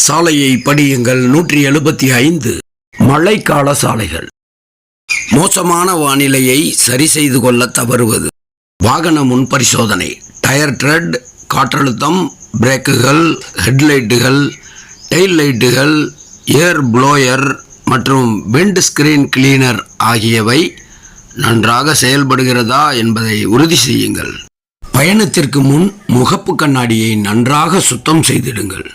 சாலையை படியுங்கள். 175 மழைக்கால சாலைகள். மோசமான வானிலையை சரி செய்து கொள்ள தவறுவது. வாகன முன் பரிசோதனை, டயர் ட்ரெட், காற்றழுத்தம், பிரேக்குகள், ஹெட்லைட்டுகள், டெயில் லைட்டுகள், ஏர் ப்ளோயர் மற்றும் விண்ட் ஸ்கிரீன் கிளீனர் ஆகியவை நன்றாக செயல்படுகிறதா என்பதை உறுதி செய்யுங்கள். பயணத்திற்கு முன் முகப்பு கண்ணாடியை நன்றாக சுத்தம் செய்திடுங்கள்.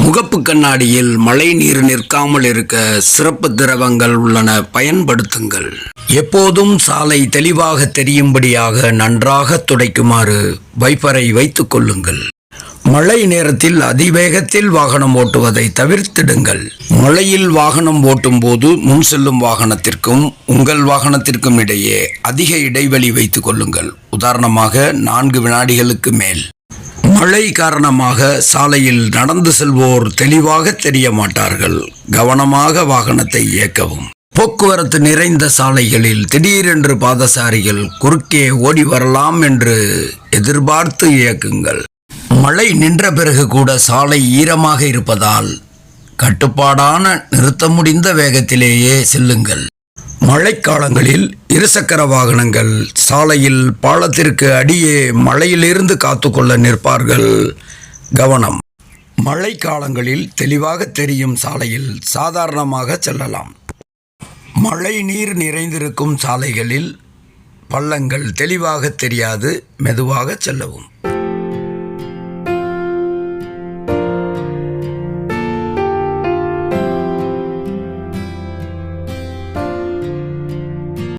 முகப்பு கண்ணாடியில் மழை நீர் நிற்காமல் இருக்க சிறப்பு திரவங்கள் உள்ளன, பயன்படுத்துங்கள். எப்போதும் சாலை தெளிவாக தெரியும்படியாக நன்றாக துடைக்குமாறு வைப்பரை வைத்துக் கொள்ளுங்கள். மழை நேரத்தில் அதிவேகத்தில் வாகனம் ஓட்டுவதை தவிர்த்திடுங்கள். மழையில் வாகனம் ஓட்டும் போது முன் செல்லும் வாகனத்திற்கும் உங்கள் வாகனத்திற்கும் இடையே அதிக இடைவெளி வைத்துக் கொள்ளுங்கள். உதாரணமாக 4 வினாடிகளுக்கு மேல். மழை காரணமாக சாலையில் நடந்து செல்வோர் தெளிவாக தெரிய மாட்டார்கள். கவனமாக வாகனத்தை இயக்கவும். போக்குவரத்து நிறைந்த சாலைகளில் திடீரென்று பாதசாரிகள் குறுக்கே ஓடி வரலாம் என்று எதிர்பார்த்து இயக்குங்கள். மழை நின்ற பிறகு கூட சாலை ஈரமாக இருப்பதால் கட்டுப்பாடான நிறுத்த முடிந்த வேகத்திலேயே செல்லுங்கள். மழைக்காலங்களில் இருசக்கர வாகனங்கள் சாலையில் பாலத்திற்கு அடியே மழையிலிருந்து காத்துக்கொள்ள நிற்பார்கள். கவனம். மழைக்காலங்களில் தெளிவாக தெரியும் சாலையில் சாதாரணமாக செல்லலாம். மழை நீர் நிறைந்திருக்கும் சாலைகளில் பள்ளங்கள் தெளிவாக தெரியாது, மெதுவாக செல்லவும்.